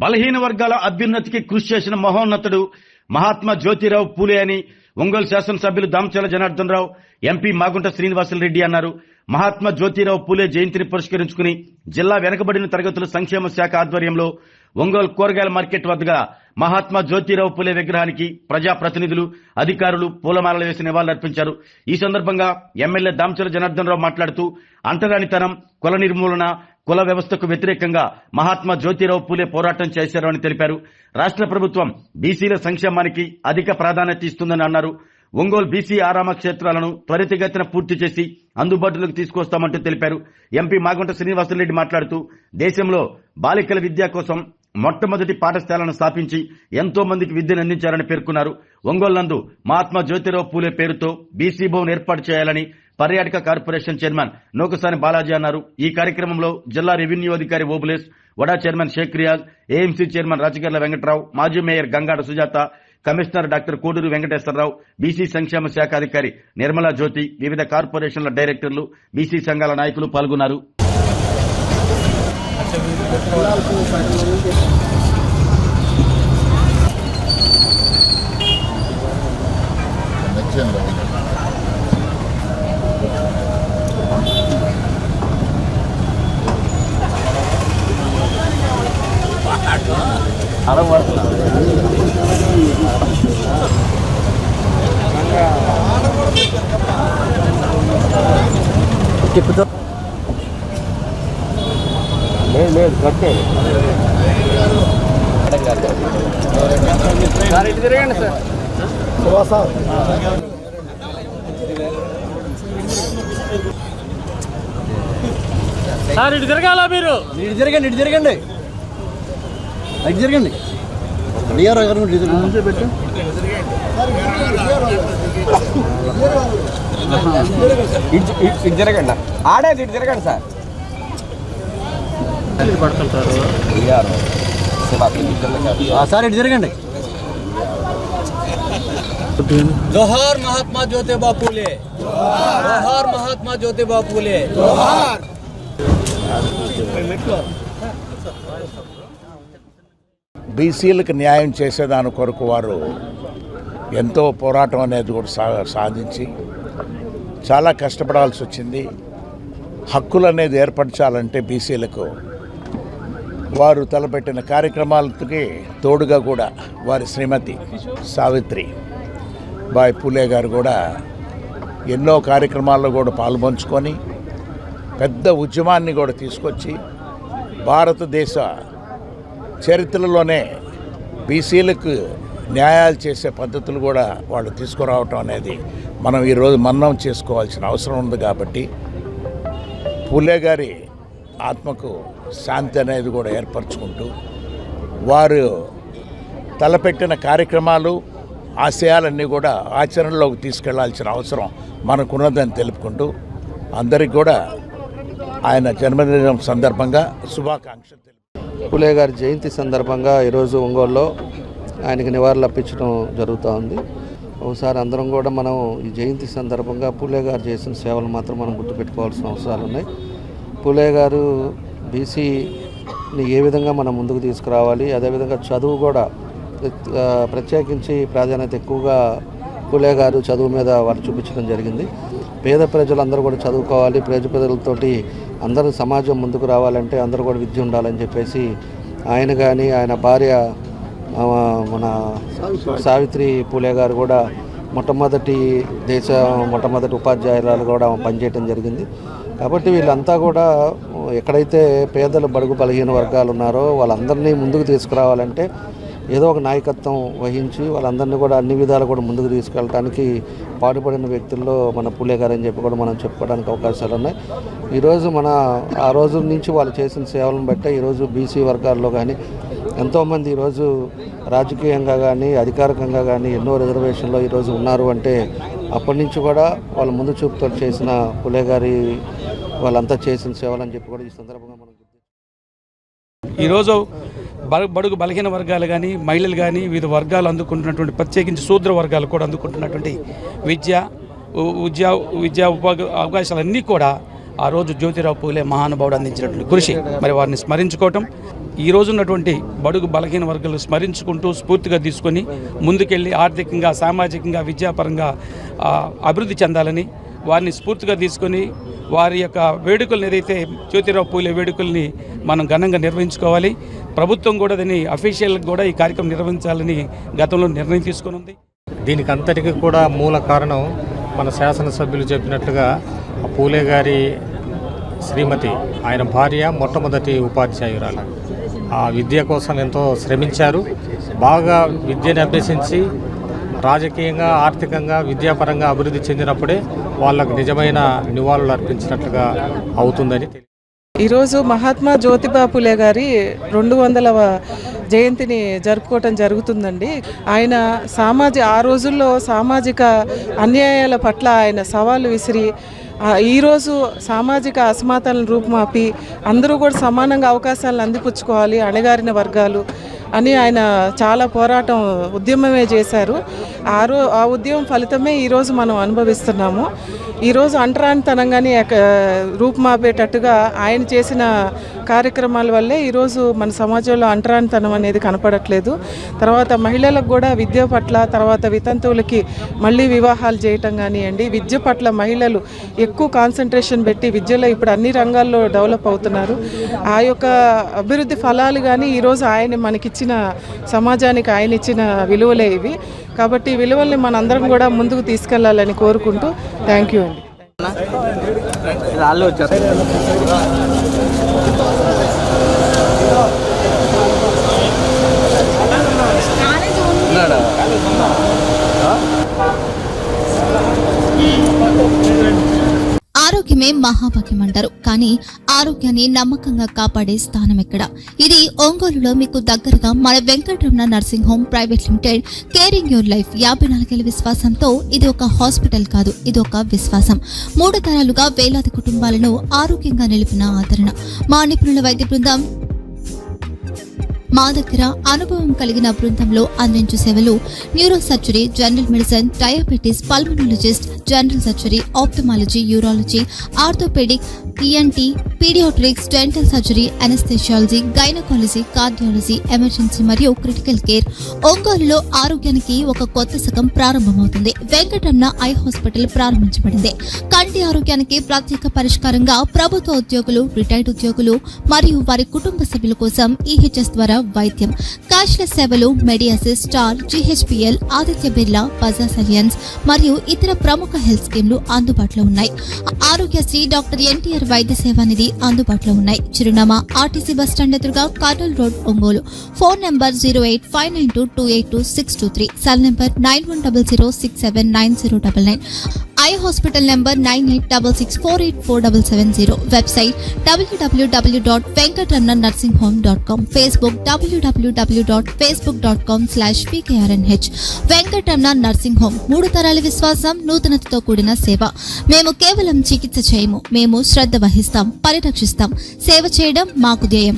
బలహీన వర్గాల అభ్యున్నతికి కృషి చేసిన మహోన్నతుడు మహాత్మా జ్యోతిరావు పూలే అని ఒంగోలు శాసనసభ్యులు దామచర్ల జనార్దన్ రావు, ఎంపీ మాగుంట శ్రీనివాసులరెడ్డి అన్నారు. మహాత్మా జ్యోతిరావు పూలే జయంతిని పురస్కరించుకుని జిల్లా వెనుకబడిన తరగతుల సంక్షేమ శాఖ ఆధ్వర్యంలో ఒంగోలు కూరగాయల మార్కెట్ వద్దగా మహాత్మా జ్యోతిరావు పూలే విగ్రహానికి ప్రజాప్రతినిధులు, అధికారులు పూలమాలలు వేసి నివాళులర్పించారు. ఈ సందర్భంగా ఎమ్మెల్యే దామచర్ల జనార్దన్ రావు మాట్లాడుతూ అంటరానితనం, కుల నిర్మూలన, కుల వ్యవస్థకు వ్యతిరేకంగా మహాత్మా జ్యోతిరావు పూలే పోరాటం చేశారు అని తెలిపారు. రాష్ట్ర ప్రభుత్వం బీసీల సంక్షేమానికి అధిక ప్రాధాన్యత ఇస్తుందని అన్నారు. ఒంగోలు బీసీ ఆరామ క్షేత్రాలను త్వరితగతిన పూర్తి చేసి అందుబాటులోకి తీసుకొస్తామంటూ తెలిపారు. ఎంపీ మాగుంట శ్రీనివాసులరెడ్డి మాట్లాడుతూ దేశంలో బాలికల విద్య కోసం మొట్టమొదటి పాఠశాలను స్థాపించి ఎంతో మందికి విద్యను అందించారని పేర్కొన్నారు. ఒంగోలు నందు మహాత్మా జ్యోతిరావు పూలే పేరుతో బీసీ భవన్ ఏర్పాటు చేయాలని పర్యాటక కార్పొరేషన్ చైర్మన్ నూకసాని బాలాజీ అన్నారు. ఈ కార్యక్రమంలో జిల్లా రెవెన్యూ అధికారి ఓబులేస్, వడా chairman Sheikh Riyaz, AMC chairman Rajakarla Venkatrao, మాజీ mayor Gangada Sujatha, commissioner doctor Koduru Venkateswararao, BC సంక్షేమ శాఖ అధికారి నిర్మలా జ్యోతి, వివిధ కార్పొరేషన్ల డైరెక్టర్లు, బీసీ సంఘాల నాయకులు పాల్గొన్నారు. లేదు కట్టే సార్, ఇటు తిరగండి సార్. సార్ ఇటు తిరగాల, మీరు ఇటు తిరగండి, ఇటు తిరగండి, ఇటు తిరగండి. పెట్టు ఇటు తిరగండి, ఆడేది ఇటు తిరగండి సార్. సార్ ఇటు తిరగండి. జోహార్ మహాత్మా జ్యోతిబా పూలే, జోహార్ మహాత్మా జ్యోతిబా పూలే, జోహార్. బీసీలకు న్యాయం చేసేదాని కొరకు వారు ఎంతో పోరాటం అనేది కూడా సాధించి చాలా కష్టపడాల్సి వచ్చింది. హక్కులు అనేది ఏర్పరచాలంటే బీసీలకు వారు తలపెట్టిన కార్యక్రమాలకి తోడుగా కూడా వారి శ్రీమతి సావిత్రి బాయ్ పూలే గారు కూడా ఎన్నో కార్యక్రమాల్లో కూడా పాల్పంచుకొని పెద్ద ఉద్యమాన్ని కూడా తీసుకొచ్చి భారతదేశ చరిత్రలోనే బీసీలకు న్యాయాలు చేసే పద్ధతులు కూడా వాళ్ళు తీసుకురావటం అనేది మనం ఈరోజు మన్నం చేసుకోవాల్సిన అవసరం ఉంది. కాబట్టి పూలే గారి ఆత్మకు శాంతి అనేది కూడా ఏర్పరచుకుంటూ వారు తలపెట్టిన కార్యక్రమాలు, ఆశయాలన్నీ కూడా ఆచరణలోకి తీసుకెళ్లాల్సిన అవసరం మనకున్నదని తెలుపుకుంటూ అందరికీ కూడా ఆయన జన్మదినం సందర్భంగా శుభాకాంక్షలు తెలుపు. పూలే గారి జయంతి సందర్భంగా ఈరోజు ఒంగోలులో ఆయనకి నివాళులు అర్పించడం జరుగుతూ ఉంది. ఒకసారి అందరం కూడా మనం ఈ జయంతి సందర్భంగా పూలే గారు చేసిన సేవలు మాత్రం మనం గుర్తుపెట్టుకోవాల్సిన అవసరాలు ఉన్నాయి. పూలే గారు బీసీని ఏ విధంగా మనం ముందుకు తీసుకురావాలి, అదేవిధంగా చదువు కూడా ప్రత్యేకించి ప్రాధాన్యత ఎక్కువగా పూలే గారు చదువు మీద వారు చూపించడం జరిగింది. పేద ప్రజలందరూ కూడా చదువుకోవాలి, పేద ప్రజలతోటి అందరూ సమాజం ముందుకు రావాలంటే అందరూ కూడా విద్య ఉండాలని చెప్పేసి ఆయన కానీ ఆయన భార్య మన సావిత్రి పూలే గారు కూడా మొట్టమొదటి ఉపాధ్యాయురాలు కూడా పనిచేయడం జరిగింది. కాబట్టి వీళ్ళంతా కూడా ఎక్కడైతే పేదలు, బడుగు, బలహీన వర్గాలు ఉన్నారో వాళ్ళందరినీ ముందుకు తీసుకురావాలంటే ఏదో ఒక నాయకత్వం వహించి వాళ్ళందరినీ కూడా అన్ని విధాలు కూడా ముందుకు తీసుకెళ్ళడానికి పాటుపడిన వ్యక్తుల్లో మన పూలే గారు అని చెప్పి కూడా మనం చెప్పుకోవడానికి అవకాశాలు ఉన్నాయి. ఈరోజు ఆ రోజు నుంచి వాళ్ళు చేసిన సేవలను బట్టే ఈరోజు బీసీ వర్గాల్లో కానీ ఎంతోమంది ఈరోజు రాజకీయంగా కానీ అధికారికంగా కానీ ఎన్నో రిజర్వేషన్లో ఈరోజు ఉన్నారు. అంటే అప్పటి నుంచి కూడా వాళ్ళ ముందు చూపుతో చేసిన పూలే గారి వాళ్ళంతా చేసిన సేవలు అని చెప్పి కూడా ఈ సందర్భంగా మనం ఈరోజు బడుగు బలహీన వర్గాలు కానీ, మహిళలు కానీ, వివిధ వర్గాలు అందుకుంటున్నటువంటి, ప్రత్యేకించి శూద్ర వర్గాలు కూడా అందుకుంటున్నటువంటి విద్యా అవకాశాలన్నీ కూడా ఆ రోజు జ్యోతిరావు పూలే మహానుభావుడు అందించినటువంటి కృషి, మరి వారిని స్మరించుకోవటం, ఈ రోజు ఉన్నటువంటి బడుగు బలహీన వర్గాలు స్మరించుకుంటూ స్ఫూర్తిగా తీసుకొని ముందుకెళ్ళి ఆర్థికంగా, సామాజికంగా, విద్యాపరంగా అభివృద్ధి చెందాలని వారిని స్ఫూర్తిగా తీసుకొని వారి యొక్క వేడుకలను, ఏదైతే జ్యోతిరావు పూలే వేడుకల్ని మనం ఘనంగా నిర్వహించుకోవాలి. ప్రభుత్వం కూడా దీన్ని అఫీషియల్గా కూడా ఈ కార్యక్రమం నిర్వహించాలని గతంలో నిర్ణయం తీసుకొని ఉంది. దీనికి అంతటికి కూడా మూల కారణం మన శాసనసభ్యులు చెప్పినట్లుగా పూలే గారి శ్రీమతి, ఆయన భార్య మొట్టమొదటి ఉపాధ్యాయురాలు. ఆ విద్య కోసం ఎంతో శ్రమించారు. బాగా విద్యను అభ్యసించి రాజకీయంగా, ఆర్థికంగా, విద్యాపరంగా అభివృద్ధి చెందినప్పుడే వాళ్ళకు నిజమైన నివాళులు అర్పించినట్లుగా అవుతుందని తెలియదు. ఈరోజు మహాత్మా జ్యోతిబా పూలే గారి 200వ జయంతిని జరుపుకోవటం జరుగుతుందండి. ఆయన ఆ రోజుల్లో సామాజిక అన్యాయాల పట్ల ఆయన సవాలు విసిరి ఈరోజు సామాజిక అసమానతలను రూపుమాపి అందరూ కూడా సమానంగా అవకాశాలను అందిపుచ్చుకోవాలి, అణగారిన వర్గాలు అని ఆయన చాలా పోరాటం, ఉద్యమమే చేశారు. ఆ ఉద్యమం ఫలితమే ఈరోజు మనం అనుభవిస్తున్నాము. ఈరోజు అంటరానితనంగానే రూపుమాపేటట్టుగా ఆయన చేసిన కార్యక్రమాల వల్లే ఈరోజు మన సమాజంలో అంటరానితనం అనేది కనపడట్లేదు. తర్వాత మహిళలకు కూడా విద్య పట్ల, తర్వాత వితంతువులకి మళ్ళీ వివాహాలు చేయటం కానివ్వండి, విద్య పట్ల మహిళలు ఎక్కువ కాన్సన్ట్రేషన్ పెట్టి విద్యలో ఇప్పుడు అన్ని రంగాల్లో డెవలప్ అవుతున్నారు. ఆ యొక్క అభివృద్ధి ఫలాలు కానీ ఈరోజు ఆయన మనకిచ్చిన, సమాజానికి ఆయన ఇచ్చిన విలువలే ఇవి. కాబట్టి ఈ విలువల్ని మనందరం కూడా ముందుకు తీసుకెళ్లాలని కోరుకుంటూ థ్యాంక్ యూ అండి. ఆరోగ్యమే మహాభాగ్యం అంటారు, కానీ ఆరోగ్యాన్ని నమ్మకంగా కాపాడే స్థానం ఎక్కడ? ఇది ఒంగోలులో మీకు దగ్గరగా మన Venkataramana nursing home private limited. Caring your life 54 ఏళ్ల విశ్వాసంతో ఇది ఒక హాస్పిటల్ కాదు, ఇది ఒక విశ్వాసం. 3 తరాలుగా వేలాది కుటుంబాలను ఆరోగ్యంగా నిలిపిన ఆదరణ. మా నిపుణుల వైద్య బృందం మా దగ్గర అనుభవం కలిగిన బృందంలో అందించే సేవలు: neuro surgery, general medicine, diabetes, pulmonologist, general surgery, ophthalmology, urology, orthopaedic, ENT, paediatrics, dental surgery, anaesthesiology, gynaecology, cardiology, emergency మరియు క్రిటికల్ కేర్. ఒంగోలులో ఆరోగ్యానికి ఒక కొత్త శకం ప్రారంభమవుతుంది. వెంకటరమణ ఐ హాస్పిటల్ ప్రారంభించబడింది. కంటి ఆరోగ్యానికి ప్రత్యేక పరిష్కారంగా ప్రభుత్వ ఉద్యోగులు, రిటైర్డ్ ఉద్యోగులు మరియు వారి కుటుంబ సభ్యుల కోసం EHS ద్వారా వైద్యం. క్యాష్లెస్ సేవలు, Medi Assist, Star, GHPL, Aditya Birla, Bajaj Allianz మరియు ఇతర ప్రముఖ హెల్త్ స్కీమ్లు అందుబాటులో ఉన్నాయి. ఆరోగ్యశ్రీ, డాక్టర్ NTR వైద్య సేవా నిధి అందుబాటులో ఉన్నాయి. చిరునామా RTC బస్టాండ్ ఎదురుగా, Kurnool road, Ongole. Phone number 08592282623, cell number 9100679099, eye hospital number 9866484770, website www.venkatramanarsinghome.com, Facebook www.facebook.com/VKRNH. Venkataramana nursing home, 3 తరాల విశ్వాసం, నూతనతతో కూడిన సేవ. మేము కేవలం చికిత్స చేయము, మేము శ్రద్ధ వహిస్తాం, పరిరక్షిస్తాం. సేవ చేయడం మాకు ధ్యేయం.